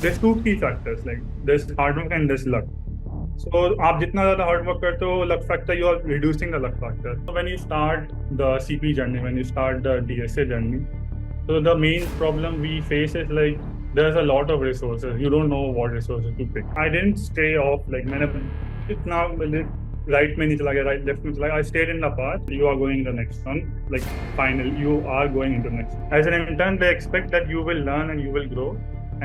there's two key factors, like there's hard work and there's luck. So आप जितना ज़्यादा hard work करते हो, luck factor, you are reducing the luck factor. So when you start the CP journey, when you start the DSA journey, so the main problem we face is like there's a lot of resources. You don't know what resources to pick. I didn't stay off, like मैंने इतना right में नहीं चला गया, right left में चला गया. I stayed in the path. You are going the next one, like final. You are going into the next. As an intern, they expect that you will learn and you will grow,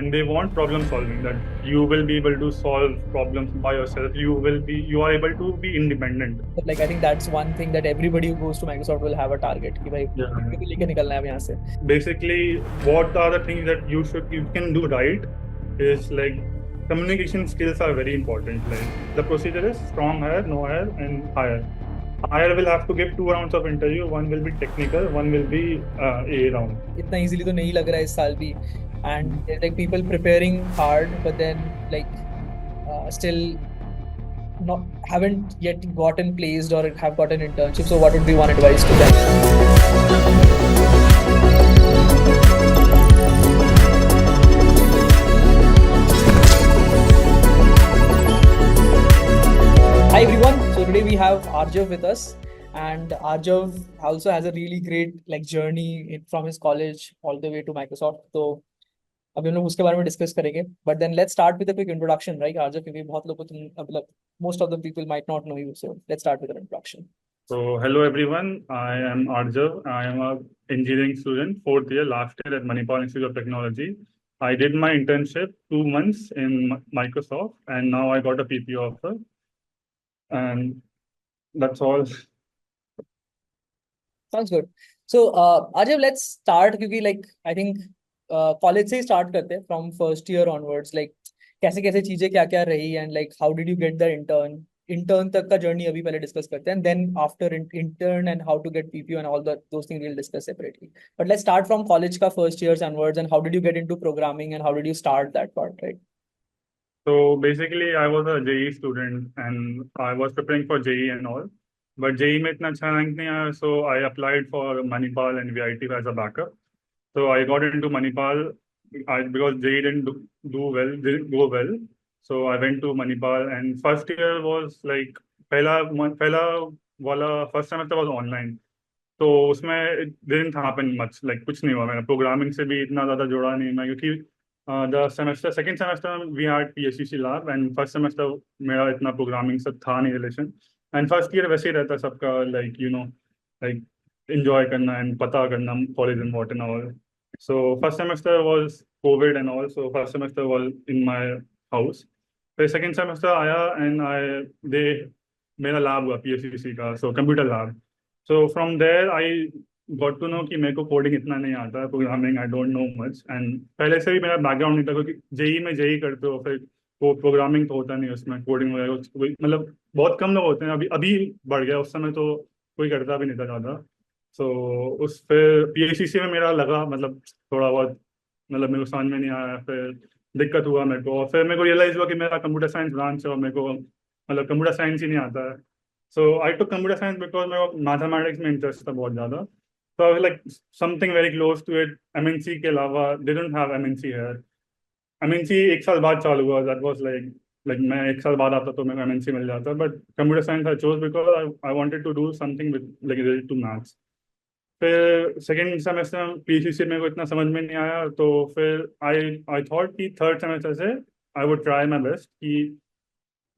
and they want problem solving, that you will be able to solve problems by yourself. You are able to be independent. But like I think that's one thing that everybody who goes to Microsoft will have a target कि भाई Yeah. मेरे को लेके निकलना है अब यहाँ से. Basically, what are the things that you can do right is like communication skills are very important. Like the procedure is strong hire, no hire, and hire. Hire will have to give 2 rounds of interview. One will be technical, one will be A round. इतना easily तो नहीं लग रहा है इस साल भी. And there's like people preparing hard, but then like still not haven't yet gotten placed or have gotten internship. So what would be one advice to them? Hi everyone. So today we have Aarjav with us, and Aarjav also has a really great like journey from his college all the way to Microsoft. तो अभी हम लोग उसके बारे में discuss करेंगे. But then let's start with a quick introduction, right, Aarjav? क्योंकि बहुत लोग को तुम मतलब most of the people might not know you, so let's start with an introduction. So hello everyone, I am Aarjav. I am a engineering student, 4th year, last year at Manipal Institute of Technology. I did my internship 2 months in Microsoft, and now I got a PPO offer, and that's all. Sounds good. So Aarjav, let's start क्योंकि like I think college से ही start करते हैं from first year onwards. Like कैसे कैसे चीजें क्या क्या रही and like how did you get the intern तक का जर्नी अभी पहले डिस्कस करते हैं, and then after intern and how to get PPO and all those things we will discuss separately. But let's start from college का first years onwards and how did you get into programming and how did you start that part, right? So basically, I was a JEE student and I was preparing for JEE and all. But JEE में इतना अच्छा rank नहीं आया, so I applied for Manipal and VIT as a backup. So I got into Manipal because JEE didn't go well. So I went to Manipal, and first year was like पहला वाला first semester was online. तो उसमें it didn't happen much, like कुछ नहीं हुआ. मेरा programming से भी इतना ज़्यादा जुड़ा नहीं मैं, क्योंकि second semester we had PSCC lab, and first semester मेरा इतना प्रोग्रामिंग से था नहीं रिलेशन. एंड फर्स्ट ईयर वैसे ही रहता सबका, लाइक लाइक enjoy करना and पता करना college and what and all. So first semester was COVID and all, so first semester was in my house. फिर second semester आया and they मेरा lab हुआ PSCC का, so computer lab. So from there I got to know कि मेरे को coding इतना नहीं आता, programming I don't know much. And पहले से भी मेरा बैकग्राउंड नहीं था, क्योंकि जेई में जेई करते हो फिर वो प्रोग्रामिंग तो होता नहीं उसमें, कोडिंग वगैरह मतलब बहुत कम लोग होते हैं. अभी अभी बढ़ गया, उस समय तो कोई करता भी नहीं था ज़्यादा. सो उस फिर पीएचसीसी में मेरा लगा, मतलब थोड़ा बहुत, मतलब मेरे को समझ में नहीं आया. फिर दिक्कत हुआ मेरे को, और फिर मेरे को रियलाइज हुआ कि मेरा कंप्यूटर साइंस ब्रांच है और मेरे को मतलब कंप्यूटर साइंस ही नहीं आता है. So I took computer science because मेरे को मैथमेटिक्स में इंटरेस्ट था बहुत ज़्यादा. So I was like something very close to it. MNC के अलावा they don't have MNC here. MNC एक साल बाद चालू हुआ. That was like मैं एक साल बाद आता तो मेरे को MNC मिल जाता. But computer science I chose because I wanted to do something with like related to maths. फिर सेकेंड सेमेस्टर पीसीसी मेरे को इतना समझ में नहीं आया, तो फिर आई थॉट कि थर्ड सेमेस्टर से I would try my best कि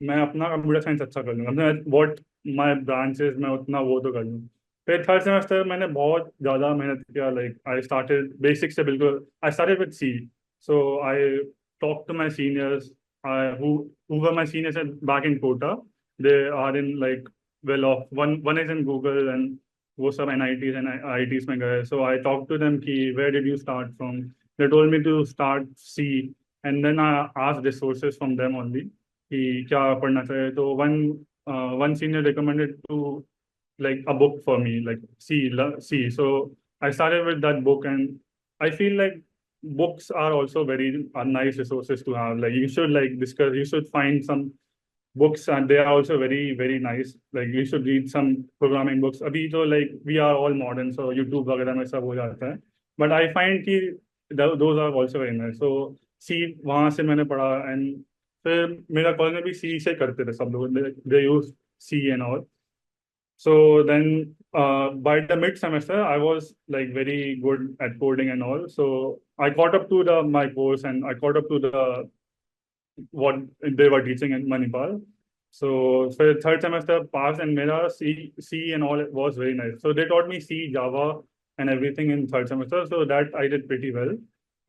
मैं अपना कंप्यूटर साइंस अच्छा कर लूँगा. वॉट माई ब्रांचेस मैं उतना वो तो कर लूँ. फिर थर्ड सेमेस्टर मैंने बहुत ज़्यादा मेहनत किया. लाइक आई स्टार्टेड बेसिक से, बिल्कुल I started with C. So I talk to my seniors who were my seniors back in Kota. They are in like well off. One is in Google, and वो सब NITs and IITs में गए. So I talked to them कि where did you start from? They told me to start C, and then I asked resources from them only कि क्या पढ़ना चाहिए. तो one senior recommended to like a book for me, like C. So I started with that book, and I feel like books are also very nice resources to have. Like you should like discuss, you should find some books, and they are also very very nice. Like you should read some programming books. अभी तो like we are all modern, so YouTube वगैरह में सब हो जाता है. But I find कि those are also very nice. So सी वहाँ से मैंने पढ़ा एंड फिर मेरा कॉलेज में भी सी से करते थे सब लोग, they use C and all. So then, by the mid semester, I was like very good at coding and all. So I caught up to the my course and I caught up to the what they were teaching in Manipal. So for third semester passed and mera C and all was very nice. So they taught me C, Java and everything in third semester. So that I did pretty well.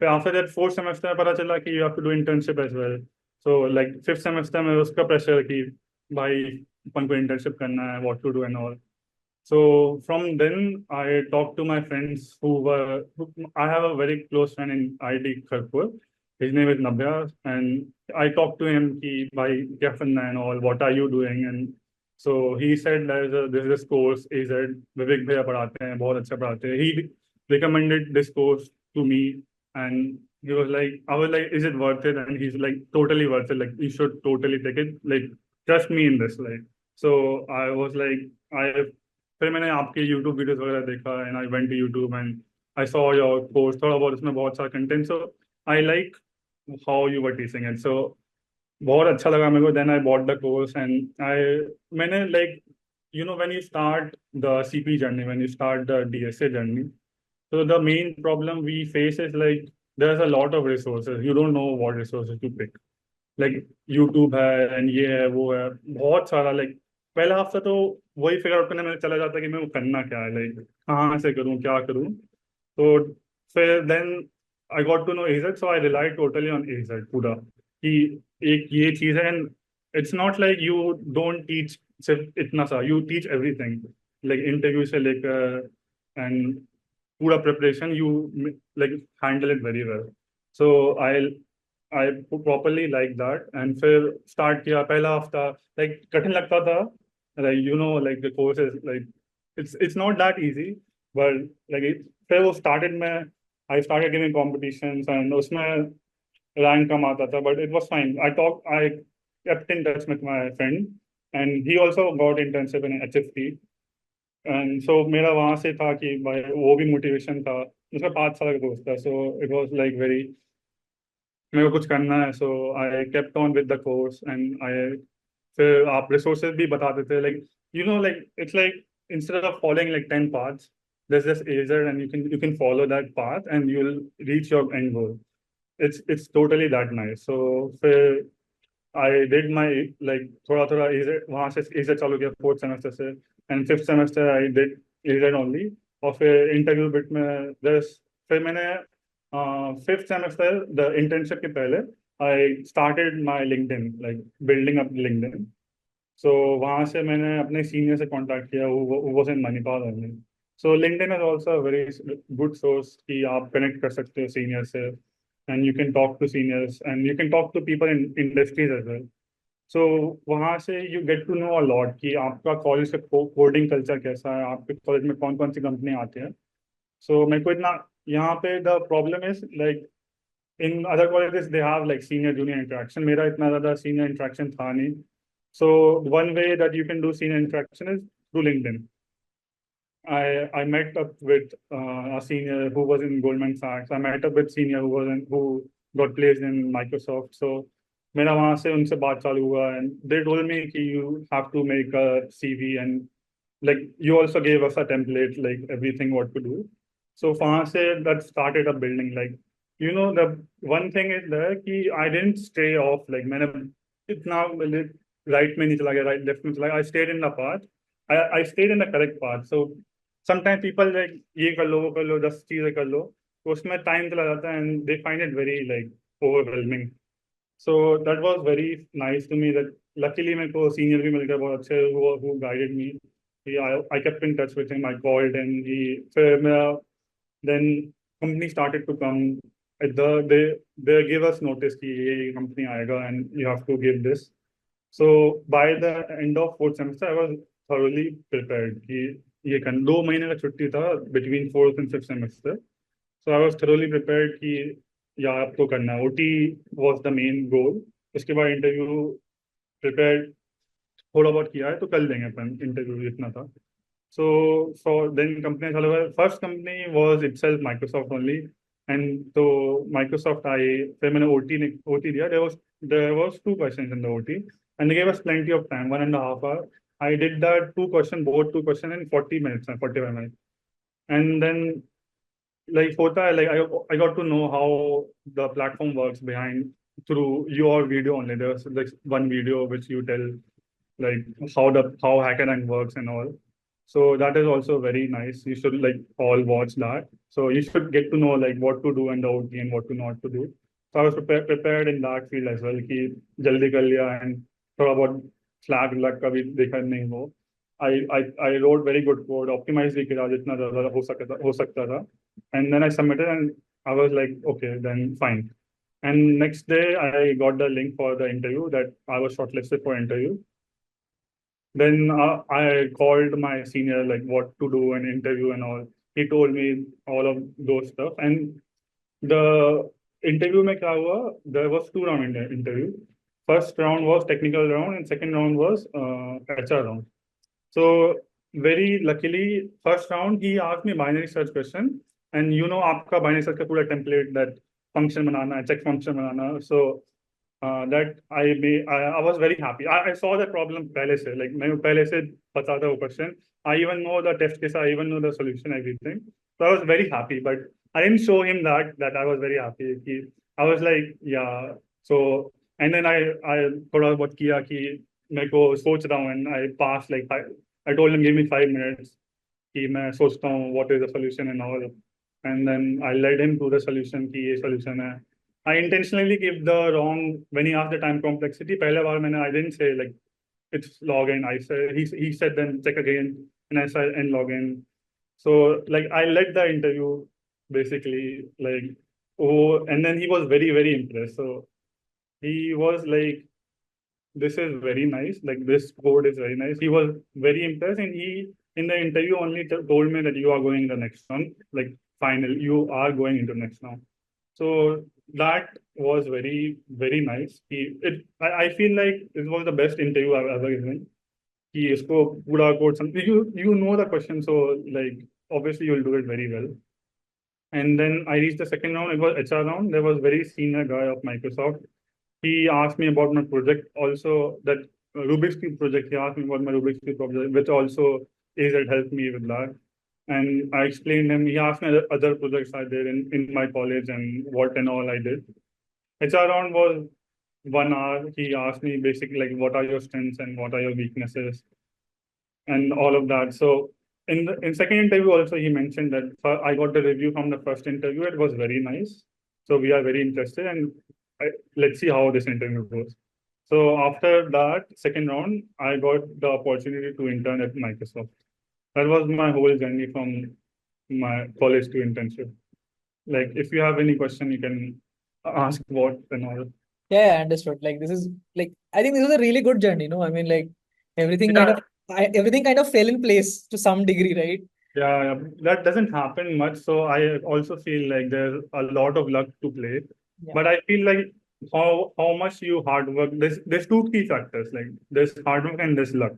But after that fourth semester पता चला कि you have to do internship as well. So like fifth semester में उसका pressure कि भाई अपन को internship करना है, what to do and all. So from then, I talked to my friends I have a very close friend in IIT Kharagpur. His name is Nabya, and I talked to him, ki, bhai, kya karna hai and all, what are you doing? And so he said there's this course, AZ, Vivek Bhaiya padhate hain, bahut acha padhate hain. He recommended this course to me, and he was like, I was like, is it worth it? And he's like, totally worth it. Like, you should totally take it. Like, trust me in this. Like, so I was like, I फिर मैंने आपके YouTube videos वगैरह देखा and I went to YouTube and I saw your course, थोड़ा बहुत उसमें बहुत सारा content. So I like how you were teaching it. So बहुत अच्छा लगा मेरे को. Then I bought the course and I मैंने like when you start the CP journey, when you start the DSA journey, so the main problem we face is like there's a lot of resources. You don't know what resources to pick. Like YouTube है and ये है वो है, बहुत सारा. Like पहला हफ्ता तो वही फिगर आउट करने में चला जाता है कि मैं वो करना क्या है, लाइक कहाँ से करूँ क्या करूँ. तो फिर then I got to know AZ. So I rely totally on AZ पूरा कि एक ये चीज़ है. And it's not like you don't teach सिर्फ इतना सा, you teach everything. Like interview से लेकर एंड पूरा preparation you like handle it very well. So I properly like that. And फिर स्टार्ट किया पहला हफ्ता. लाइक कठिन लगता था, like like the course is like it's not that easy, but like फिर वो started में I started giving competitions and उसमें rank कम आता था, but it was fine. I kept in touch with my friend and he also got internship in HFT. And so मेरा वहाँ से था कि भाई वो भी मोटिवेशन था. उसका 5 साल का कोर्स था. So it was like very, मेरे को कुछ करना है. So I kept on with the course and I फिर आप रिसोर्सेज भी बता देते like like it's like instead of following like 10 paths, there's this AZ and you can follow that path and you'll reach your end goal. It's totally that nice. So फिर I did my like थोड़ा थोड़ा AZ वहाँ से AZ चालू किया fourth semester से and fifth semester I did AZ only. और फिर इंटरव्यू बिट में फिर मैंने फिफ्थ सेमेस्टर द इंटर्नशिप के पहले I started my LinkedIn, like building up LinkedIn. So वहाँ से मैंने अपने सीनियर से कांटेक्ट किया, वो was in Manipal only. So LinkedIn is also very good source कि आप कनेक्ट कर सकते हो सीनियर से and you can talk to seniors and you can talk to people in industries as well. So वहाँ से you get to know a lot कि आपका कॉलेज का कोडिंग कल्चर कैसा है, आपके कॉलेज में कौन कौन सी कंपनी आती है. सो मेरे को इतना यहाँ पे the problem is like in other colleges they have like senior junior interaction. मेरा इतना ज़्यादा सीनियर इंटरेक्शन था नहीं. So one way that you can do senior interaction is through LinkedIn. I met up with a senior who was in Goldman Sachs. I met up with senior who got placed in Microsoft. So मेरा वहाँ से उनसे बात चालू हुआ and they told me कि you have to make a CV and like you also gave us a template like everything what to do. So वहाँ से that started a building. Like the one thing is there कि I didn't stray off. Like मैंने इतना right में नहीं चला गया, right left में चला गया. I stayed in the path. I stayed in the correct path. So sometime people like ये कर लो वो कर लो 10 चीजें कर लो, तो उसमें टाइम चला जाता है and they find it very like overwhelming. So that was very nice to me that luckily मेरे को सीनियर भी मिल गया बहुत अच्छे, who guided me. I kept in touch with him, I called and he फिर मेरा then company started to come. They they give us notice कि ये कंपनी आएगा and you have to give this. So by the end of fourth semester I was thoroughly prepared कि ये 2 महीने का छुट्टी था between fourth and fifth semester. So I was thoroughly prepared कि या आपको करना है. OT was the main goal. उसके बाद इंटरव्यू प्रिपेयर थोड़ा बहुत किया है तो कर लेंगे अपन, इंटरव्यू इतना था. सो फॉर देन कंपनी चालू हुआ. First company was itself Microsoft only. And so Microsoft, फिर मैंने OT दिया. There was two questions in the OT, and they gave us plenty of time, 1.5 hours. I did that both two questions in 40 minutes and 45 minutes. And then like hota hai, like I got to know how the platform works behind through your video only. There's like one video which you tell like how HackerRank works and all. So that is also very nice. You should like all watch that. So you should get to know like what to do in the OT and what to not to do. So I was prepared in that field as well कि जल्दी कर लिया and थोड़ा बहुत flag लग का भी देखा नहीं हो. I wrote very good code, optimized भी किया जितना ज़्यादा हो सकता था. And then I submitted and I was like, okay, then fine. And next day I got the link for the interview that I was shortlisted for interview. Then I called my senior like what to do an interview and all. He told me all of those stuff. And the interview में क्या हुआ? There was two round interview. First round was technical round and second round was HR round. So very luckily, first round he asked me binary search question, and आपका binary search का पूरा template that function बनाना है, check function banana. So that I was very happy. I saw the problem पहले से, like मैं पहले से पता था वो question. I even know the test case, I even know the solution, everything. So I was very happy, but I didn't show him that I was very happy. I was like, yeah. So and then I थोड़ा बहुत किया कि मेरे को सोच रहा हूँ and I passed like I told him give me 5 minutes कि मैं सोचता हूँ what is the solution and all. And then I led him to the solution कि ये solution है. I intentionally give the wrong when he asked the time complexity. पहले बार मैंने I didn't say like it's login. I said he said then check again and I said and login. So like I led the interview basically like oh and then he was very impressed. So he was like this is very nice. Like this code is very nice. He was very impressed, and he in the interview only told me that you are going the next one. Like final, you are going into next now. So that was very nice. I feel like it was the best interview I've ever given. कि इसको पूरा code something you know the question, so like obviously you'll do it very well. And then I reached the second round. It was HR round. There was very senior guy of Microsoft. He asked me about my project also, that Rubik's Cube project. He asked me about my Rubik's Cube project, which also is it helped me with that. And I explained him. He asked me other projects I did in my college and what and all I did. HR round was 1 hour. He asked me basically like what are your strengths and what are your weaknesses and all of that. So in second interview also he mentioned that I got the review from the first interview. It was very nice. So we are very interested and let's see how this interview goes. So after that second round, I got the opportunity to intern at Microsoft. That was my whole journey from my college to internship. Like if you have any question, you can ask what and all. Yeah, I understood. Like this is like I think this was a really good journey, no? I mean, like everything Yeah, everything kind of fell in place to some degree, right? yeah, that doesn't happen much. So I also feel like there's a lot of luck to play. Yeah. But I feel like how much you hard work. There's two key factors. Like there's hard work and there's luck.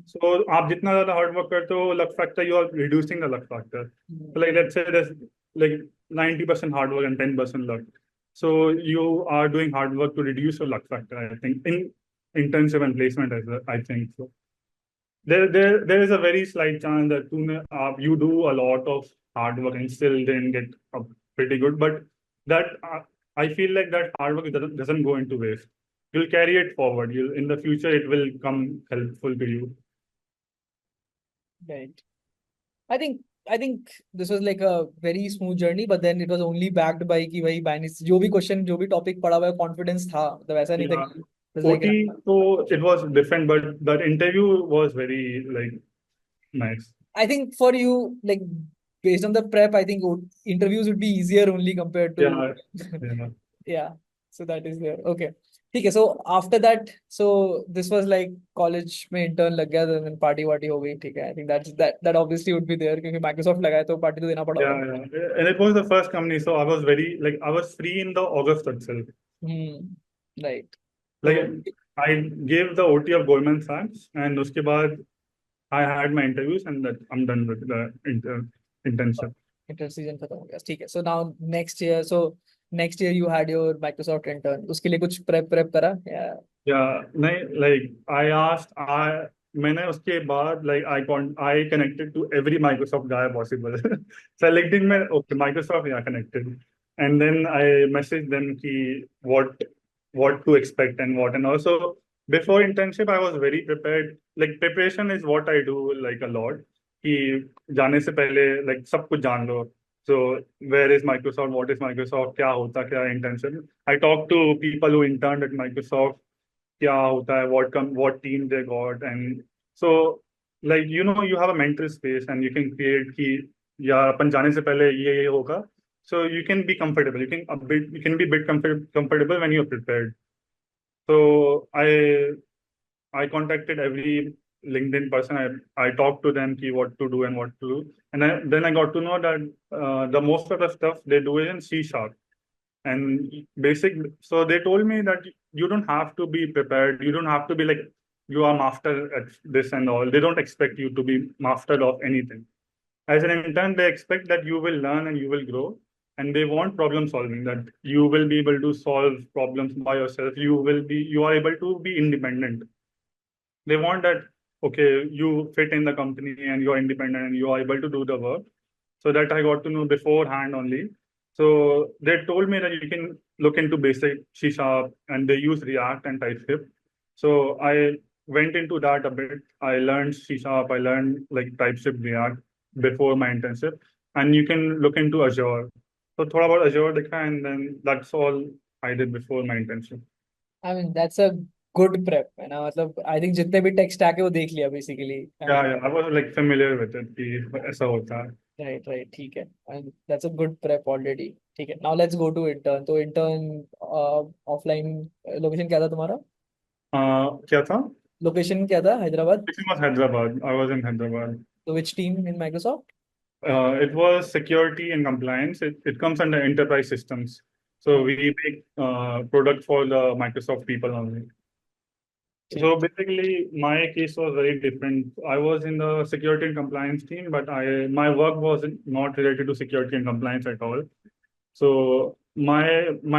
So आप जितना ज़्यादा hard work करते हो, luck factor, you are reducing the luck factor. So like let's say there's like 90% hard work and 10% luck. So you are doing hard work to reduce your luck factor, I think, in internship and placement as well, I think so. There is a very slight chance that you do a lot of hard work and still then get pretty good. But that I feel like that hard work doesn't go into waste. You'll carry it forward. You'll in the future it will come helpful to you. Right. I think this was like a very smooth journey, but then it was only backed by कि भाई binary जो भी question जो भी topic पढ़ा हुआ है confidence था तो वैसा नहीं था Yeah. कि it was like OT, so it was different, but the interview was very like nice. I think for you like based on the prep I think interviews would be easier only compared to Yeah, yeah. yeah, so that is there. Okay, ठीक है. So after that, so this was like college में intern लग गया then party वार्टी हो गई. ठीक है, I think that obviously would be there क्योंकि Microsoft लगा है तो party तो देना पड़ा Yeah, होगा. yeah. And it was the first company, so I was very like I was free in the August itself. Right. Like So I gave the OT of Goldman Sachs, and उसके बाद I had my interviews, and that I'm done with the internship. Inter season खत्म हो गया, ठीक है। So now next year you had your Microsoft intern, उसके लिए कुछ प्रेप करा या? या नहीं, लाइक आई आस्क्ड, आई मैंने उसके बाद like I connected to every Microsoft guy possible selecting में, ओके माइक्रोसॉफ्ट या connected, and then I message them कि what to expect and what, and also before internship I was very prepared. Like preparation is what I do like a lot, कि जाने से पहले like सब कुछ जान लो. So where is Microsoft, what is Microsoft, क्या होता क्या है internship. I talk to people who interned at Microsoft, क्या होता है, what team they got, and so like you have a mental space and you can create कि यार अपन जाने से पहले ये होगा. So you can be comfortable, you can be a bit comfortable when you're prepared. So I contacted every LinkedIn person. I talked to them ki what to do and what to do. And then I got to know that the most of the stuff they do is in C sharp and basic. So they told me that you don't have to be prepared. You don't have to be like you are master at this and all. They don't expect you to be master of anything. As an intern, they expect that you will learn and you will grow. And they want problem solving, that you will be able to solve problems by yourself. You are able to be independent. They want that, okay, you fit in the company and you're independent and you are able to do the work. So that I got to know beforehand only. So they told me that you can look into basic C sharp and they use React and TypeScript. So I went into that a bit. I learned C sharp, I learned like TypeScript, React before my internship. And you can look into Azure. So थोड़ा बहुत Azure देखा, and then that's all I did before my internship. I mean that's a good prep है ना, मतलब I think जितने भी tech stack है वो देख लिया basically, I mean. Yeah, I was like familiar with it कि ऐसा होता है. राइट राइट, ठीक है, and that's a good prep already. ठीक है, now let's go to intern. तो इंटर्न ऑफलाइन लोकेशन क्या था तुम्हारा? क्या था? लोकेशन क्या था, Hyderabad? It was Hyderabad. I was in Hyderabad. तो which team in Microsoft? It was security and compliance. It comes under enterprise systems. So we make product for the Microsoft people only. ठीक। So basically, my case was very different. I was in the security and compliance team, but my work was not related to security and compliance at all. So my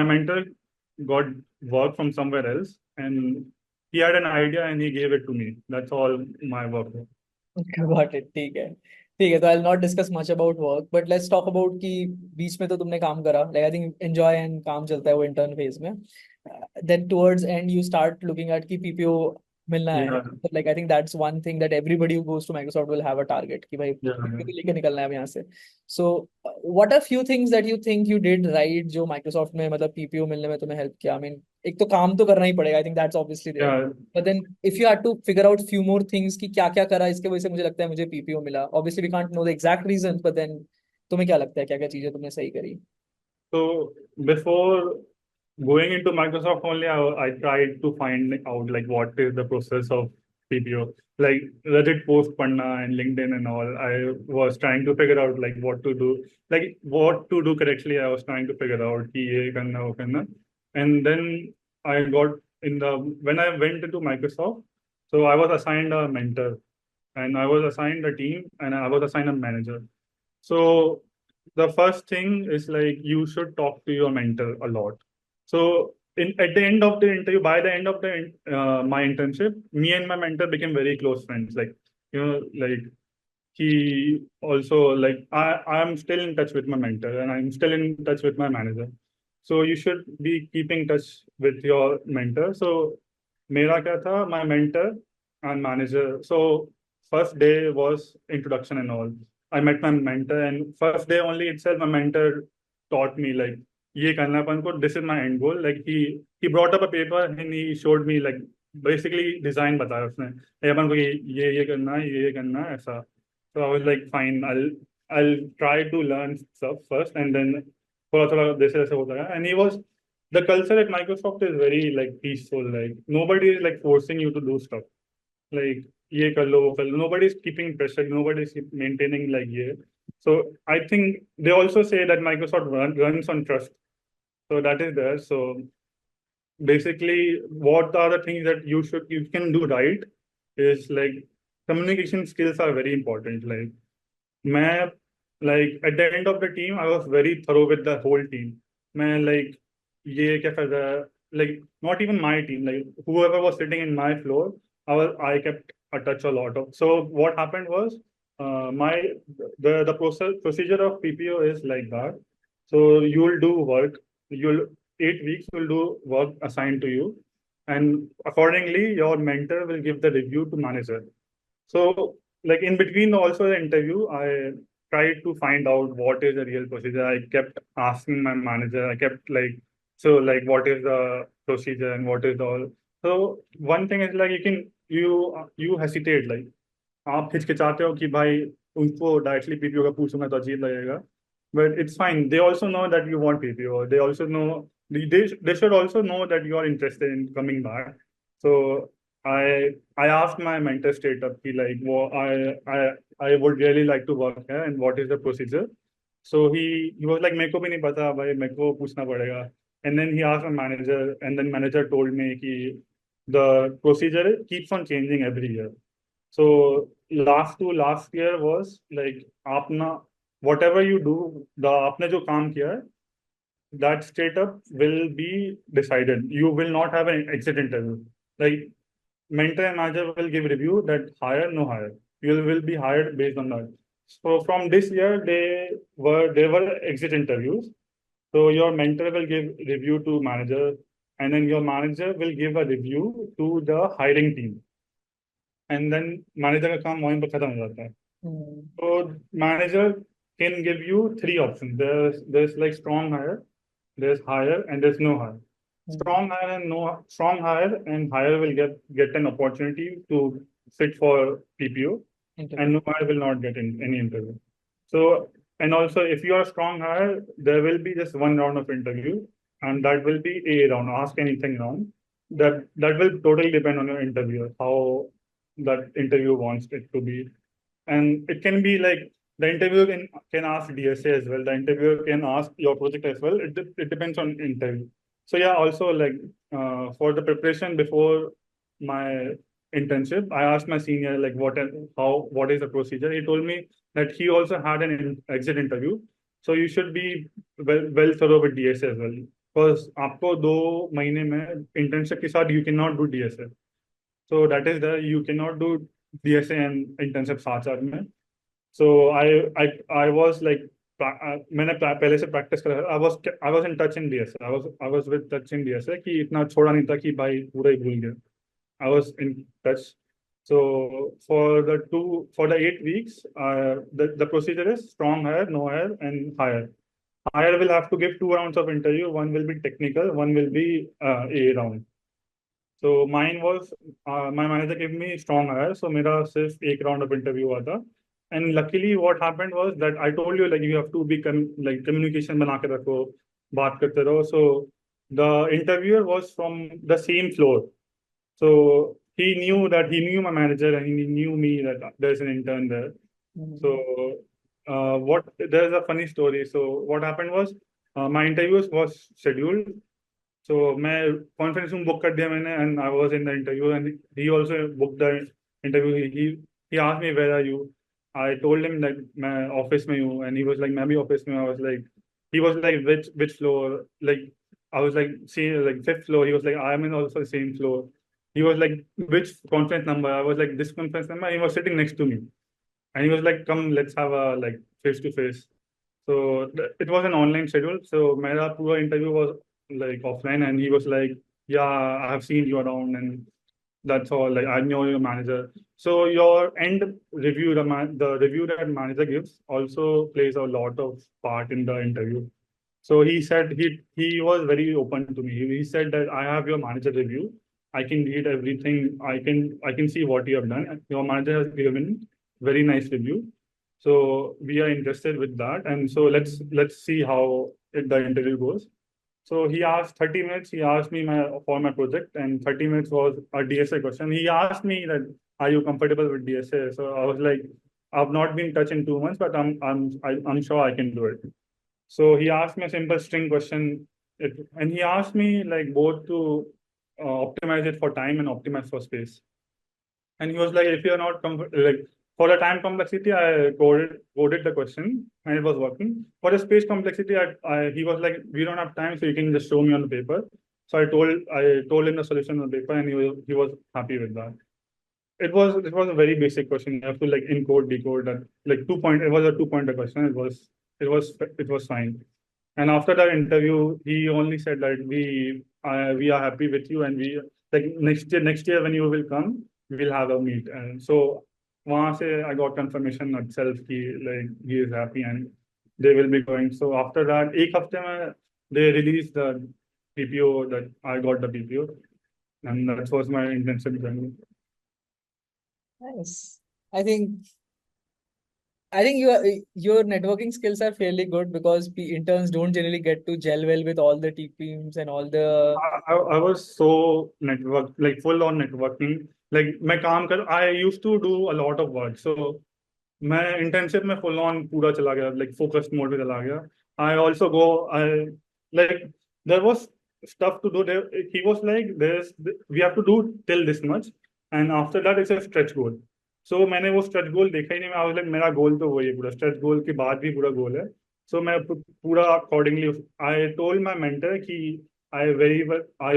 mentor got work from somewhere else, and he had an idea and he gave it to me. That's all my work was. Got it, ठीक है। ठीक है, तो I will not discuss much about work, but let's talk about कि बीच में तो तुमने काम करा, like I think enjoy and काम चलता है वो इंटर्न फेज में। Then towards end you start looking at कि पीपीओ मिलना है, Yeah, तो like I think that's one thing that everybody who goes to Microsoft will have a target कि भाई yeah. पीपीओ लेके निकलना है अब यहाँ से। So what are few things that you think you did right जो माइक्रोसॉफ्ट में मतलब पीपीओ मिलने में तुम्हें हेल्प किया? आई मीन एक तो काम तो करना ही पड़ेगा, I think that's obviously there, Yeah. But then if you had to figure out few more things कि क्या क्या करा इसके वजह से मुझे लगता है मुझे पीपीओ मिला, obviously we can't know the exact reason, but then तुम्हें क्या लगता है क्या क्या चीजें तुमने सही करी? So before going into Microsoft only, I tried to find out like what is the process of PPO, like Reddit post panna and LinkedIn and all. I was trying to figure out like what to do, like what to do correctly. I was trying to figure out कि ये करना वो करना, and then I got in the when I went into Microsoft, so I was assigned a mentor and I was assigned a team and I was assigned a manager. So the first thing is like you should talk to your mentor a lot. So at the end of the interview, by the end of the my internship, me and my mentor became very close friends. Like like he also like I'm still in touch with my mentor and I'm still in touch with my manager. So you should be keeping touch with your mentor. So मेरा क्या था, my mentor and manager. So first day was introduction and all. I met my mentor and first day only itself my mentor taught me like ये करना अपन को, this is my end goal. Like he brought up a paper and he showed me like basically design बताया उसने, "Hey, अपन को ये करना है, ये करना है ऐसा." So I was like fine, I'll try to learn stuff first and then थोड़ा थोड़ा जैसे जैसे होता है. And he was, the culture at Microsoft is very like peaceful. Like nobody is like forcing you to do stuff. Like ये कर लो वो कर लो. Nobody is keeping pressure. Nobody is maintaining like ये. So I think they also say that Microsoft runs on trust. So that is there. So basically, what are the things that you can do right is like communication skills are very important. Like मैं like at the end of the team, I was very thorough with the whole team. Man, like, ये क्या कर रहा है? Like, not even my team, like whoever was sitting in my floor, I kept a touch a lot of. So what happened was, my the procedure of PPO is like that. So you'll do work. You'll 8 weeks. You'll do work assigned to you, and accordingly, your mentor will give the review to manager. So, like in between also the interview, I tried to find out what is the real procedure. I kept asking my manager. I kept like, so like, what is the procedure and what is all. So one thing is like you hesitate, like आप हिचकिचाते हो कि भाई उनको directly PPO का पूछूंगा तो अजीब लगेगा. But it's fine. They also know that you want PPO. They also know they should also know that you are interested in coming back. So I asked my mentor straight up, कि like, well, I would really like to work here and what is the procedure. So he was like, मेरे को भी नहीं पता भाई, मेरे को पूछना पड़ेगा. And then he asked my manager, and then manager told me कि the procedure keeps on changing every year. So last year was like, आपना whatever you do, the आपने जो काम किया है, that straight up will be decided. You will not have an exit interview. Like mentor and manager will give review that hire, no hire. You will be hired based on that. So from this year, they were exit interviews. So your mentor will give review to manager, and then your manager will give a review to the hiring team. And then manager का काम वहीं पर खत्म हो जाता है. So manager can give you three options. There's like strong hire, there's hire, and there's no hire. Strong hire and hire will get an opportunity to sit for PPO, and no hire will not get any interview. So, and also if you are strong hire, there will be just one round of interview, and that will be a round, ask anything round. That will totally depend on your interviewer, how that interview wants it to be. And it can be like the interviewer can ask DSA as well. The interviewer can ask your project as well. It depends on interview. So yeah, also like for the preparation before my internship, I asked my senior like what is the procedure. He told me that he also had an exit interview. So you should be well thorough with DSA as well. Because आपको 2 महीने में internship के साथ you cannot do DSA. So that is you cannot do DSA and internship साथ में. So I was like, मैंने पहले से practice करा. I was in touch in DSA. I was with touch in DSA कि इतना छोड़ा नहीं था कि भाई पूरा ही भूल गया. I was in touch. So for the 8 weeks, the procedure is strong hire, no hire, and hire. Hire will have to give 2 rounds of interview. One will be technical, one will be a round. So mine was my manager gave me strong hire, so मेरा सिर्फ एक round of interview हुआ था. And luckily what happened was that I told you like you have to be like communication बना के रखो, बात करते रहो. So the interviewer was from the same floor. So he knew my manager and he knew me that there's an intern there. So there's a funny story. So what happened was my interview was scheduled. So मैं conference room book कर दिया मैंने, and I was in the interview, and he also booked the interview. He asked me where are you. I told him that मैं office में हूँ, and he was like मैं भी office में. I was like, he was like which floor? Like I was like see like 5th floor. He was like I am in also the same floor. He was like which conference number? I was like this conference number. He was sitting next to me, and he was like come let's have a like face to face. So it was an online schedule. So मेरा पूरा interview was like offline, and he was like, yeah, I have seen you around, and that's all. Like I know your manager. So your end review, the review that manager gives also plays a lot of part in the interview. So he said he was very open to me. He said that I have your manager review. I can read everything. I can see what you have done. Your manager has given very nice review. So we are interested with that, and so let's see how the interview goes. So he asked 30 minutes. He asked me for my project, and 30 minutes was a DSA question. He asked me that, "Are you comfortable with DSA?" So I was like, "I've not been touched in 2 months, but I'm sure I can do it." So he asked me a simple string question, and he asked me like both to optimize it for time and optimize for space. And he was like, "If you're not like For the time complexity, I coded the question and it was working. For the space complexity, he was like, "We don't have time, so you can just show me on the paper." So I told him the solution on the paper, and he was happy with that. It was a very basic question. You have to like encode, decode that like 2 point. It was a 2 pointer question. It was fine. And after that interview, he only said that we are happy with you, and we like next year when you will come, we'll have a meet. And so वहाँ से I got confirmation itself कि like he is happy and they will be going. So after that, एक हफ्ते में they released the PPO that I got the PPO, and that was my internship journey. Nice. I think your networking skills are fairly good because interns don't generally get to gel well with all the teams and all the. I was so like full on networking. Like I used to do a lot of work. So मैं internship में full on पूरा चला गया like focused mode पे चला गया I also go I like there was stuff to do he was like there we have to do till this much and after that it's a stretch goal so मैंने वो stretch गोल देखा ही नहीं मैं like मेरा गोल तो वही है पूरा स्ट्रेच गोल के बाद भी पूरा गोल है सो मैं पूरा accordingly I told my mentor कि I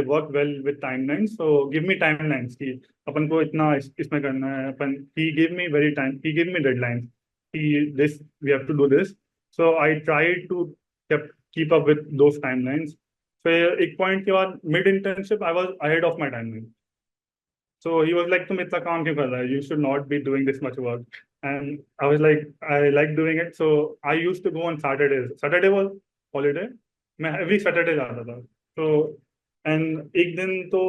work well with timelines so give me timelines की अपन को इतना इसमें करना है अपन ही गिव मी डेडलाइन कि this we have to do this so I try to keep up with those timelines फिर एक पॉइंट के बाद mid internship I was ahead of my timeline so he was like, तुम इतना काम क्यों कर रहा है? You should not be doing this much work. And I was like, I like doing it. So I used to go on Saturdays. Saturday was holiday. मैं every Saturday जाता था. So and एक दिन तो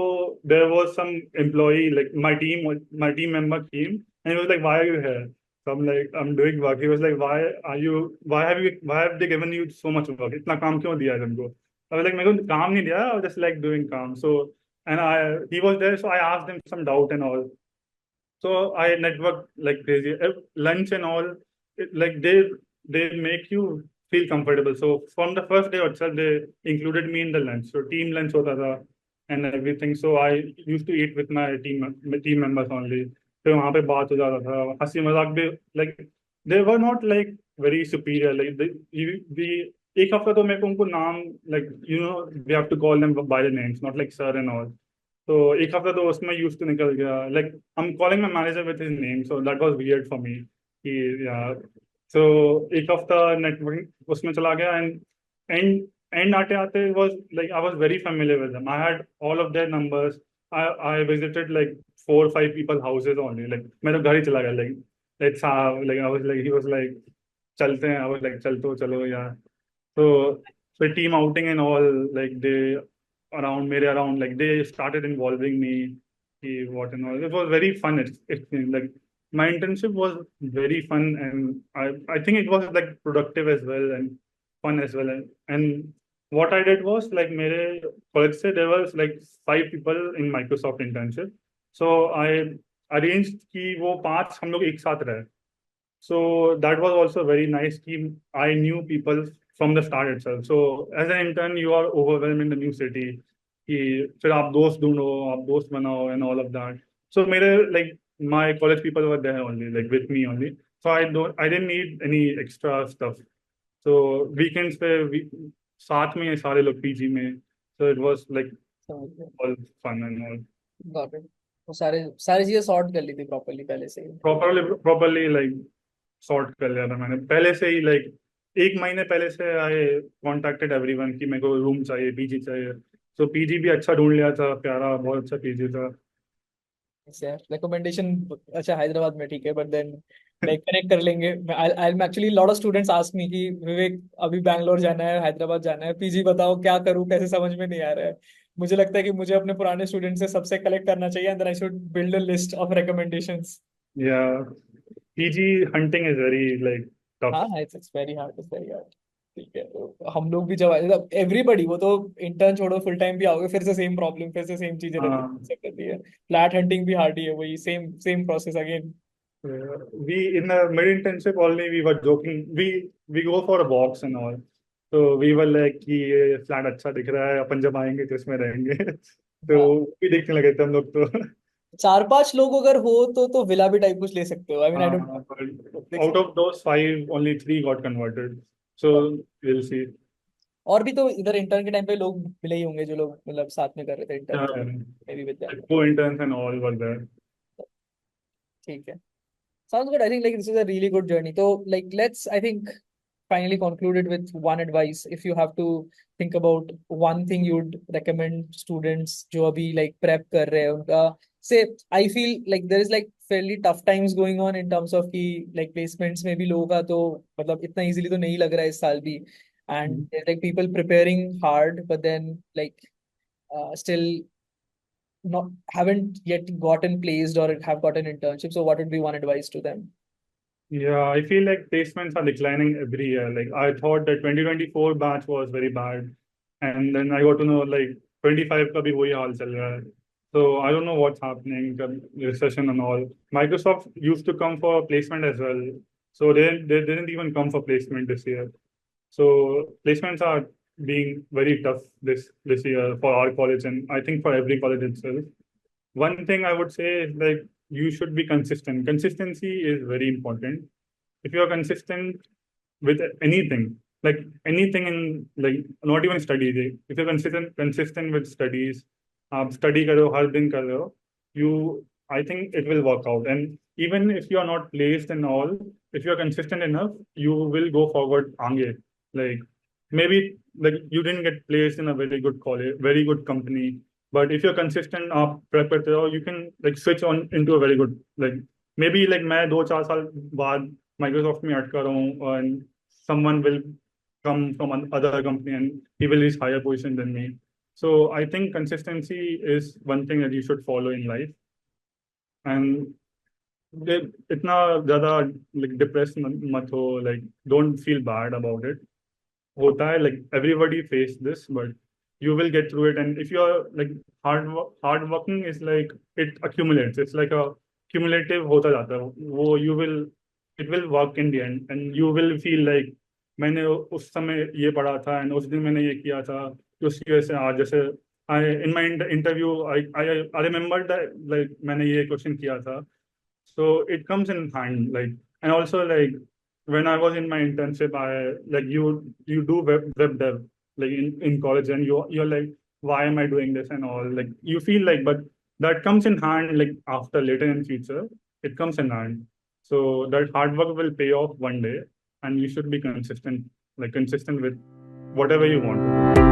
there was some employee like my team member came and he was like, why are you here? So I'm like, I'm doing work. He was like, why have they given you so much work? इतना काम क्यों दिया है तुमको? I was like, मेरे को काम नहीं दिया. I was just like doing काम. So and he was there, so I asked him some doubt and all. So I networked like crazy. Lunch and all, like they make you feel comfortable. So from the first day itself, they included me in the lunch. So team lunch hota tha and everything. So I used to eat with my team members only. फिर वहाँ पे बात हो जाता था हंसी मजाक भी like they were not like very superior like we एक हफ्ता तो मेरे को उनको नाम like we have to call them by the names not like sir and all तो एक हफ्ता तो उसमें यूज टू निकल गया like I'm calling my manager with his name so that was weird for me कि यार so एक हफ्ता नेटवर्किंग उसमें चला गया and आते आते was like I was very familiar with them I had all of their numbers I visited like 4 or 5 people houses only like मैं तो घर ही चला गया like let's have like I was like he was like चलते हैं I was like चल तो चलो यार so team outing and all like around like they started involving me what and all it was very fun experience like my internship was very fun and I think it was like productive as well and fun as well and what I did was like मेरे college से there was like 5 people in Microsoft internship so I arranged कि वो 5 हम लोग एक साथ रहे so that was also very nice कि I knew people from the start itself. So as an intern, you are overwhelmed in the new city. कि फिर आप दोस्त ढूंढो आप दोस्त बनाओ and all of that. So मेरे like my college people were there only like with me only. So I didn't need any extra stuff. So weekends पे साथ में सारे लोग पीजी में. So it was like all fun and all. Got it. वो सारी चीजें sort कर ली थी प्रॉपरली पहले से ही. Properly like सॉर्ट कर लिया था मैंने पहले से ही लाइक एक महीने पहले से आई कॉन्टेक्टेड एवरीवन कि मेरे को रूम चाहिए पीजी चाहिए तो पीजी भी अच्छा ढूंढ लिया था प्यारा बहुत अच्छा पीजी था रिकमेंडेशन अच्छा हैदराबाद में ठीक है बट देन लाइक कनेक्ट कर लेंगे I actually lot of students ask me कि विवेक अभी बैंगलोर जाना है हैदराबाद जाना है पीजी बताओ क्या करूं कैसे समझ में नहीं आ रहा है मुझे लगता है कि मुझे अपने पुराने स्टूडेंट से सबसे कलेक्ट करना चाहिए and then I should build a list of recommendations या PG hunting is very like tough हाँ it's very hard it's very hard ठीक है तो हम लोग भी जब एवरीबडी वो तो इंटर्न छोड़ो फुल टाइम भी आओगे फिर से सेम प्रॉब्लम फिर से सेम चीजें रहती है फ्लैट हंटिंग भी हार्ड ही है वही same same process again we in the mid internship only we were joking we go for a walks and all so we were like कि ये फ्लैट अच्छा दिख रहा है अपन जब आएंगे तो इसमें रहेंगे तो भी देखने लगे थे हम लोग तो 4-5 लोग अगर हो तो विला भी टाइप कुछ ले सकते हो। I mean I don't. Out of those five, only three got converted. So we'll see. और भी तो इधर इंटर्न के टाइम पे लोग मिले ही होंगे जो लोग मतलब साथ में कर रहे थे इंटर्न, तो Um, may be with like that. co-interns and all were there. ठीक है, sounds good. I think like this is a really good journey. So like let's, I think, finally conclude it with one advice. If you have to think about one thing you'd recommend students जो अभी like prep कर रहे हैं उनका, say I feel like there is like fairly tough times going on in terms of कि like placements में भी लोगों का तो मतलब इतना easily तो नहीं लग रहा है इस साल भी, and there's like people preparing hard but then like still not haven't yet gotten placed or have gotten internship. So what would be one advice to them? Yeah, I feel like placements are declining every year. Like I thought that 2024 batch was very bad, and then I got to know like 25 का भी वही हाल चल रहा है. So I don't know what's happening, the recession and all. Microsoft used to come for placement as well, so they didn't even come for placement this year. So placements are being very tough this year for our college, and I think for every college itself. One thing I would say is like you should be consistent. Consistency is very important. If you are consistent with anything, like anything in like not even studies, if you're consistent with studies, आप study करो हर दिन कर रहे हो, you I think it will work out. And even if you are not placed and all, if you are consistent enough, you will go forward आगे. Like maybe like you didn't get placed in a very good college, very good company, but if you're consistent आप prep करते हो, you can like switch on into a very good like maybe like मैं 2-4 साल बाद Microsoft में अटका रहा हूँ and someone will come from another company and he will reach higher position than me. So I think consistency is one thing that you should follow in life. And इतना ज़्यादा like depressed मत हो, like don't feel bad about it. होता है like everybody face this, but you will get through it. And if you are like hard working is like it accumulates. It's like a cumulative होता जाता है वो you will it will work in the end and you will feel like मैंने उस समय ये पढ़ा था and उस दिन मैंने ये किया था तो उसकी वजह से आज जैसे I in my interview I remember that like मैंने ये क्वेश्चन किया था. So it comes in hand, like, and also like when I was in my internship, I like you do web dev like in college, and you're like, why am I doing this and all? Like you feel like, but that comes in hand like after later in future, it comes in hand. So that hard work will pay off one day, and you should be consistent, like consistent with whatever you want to do.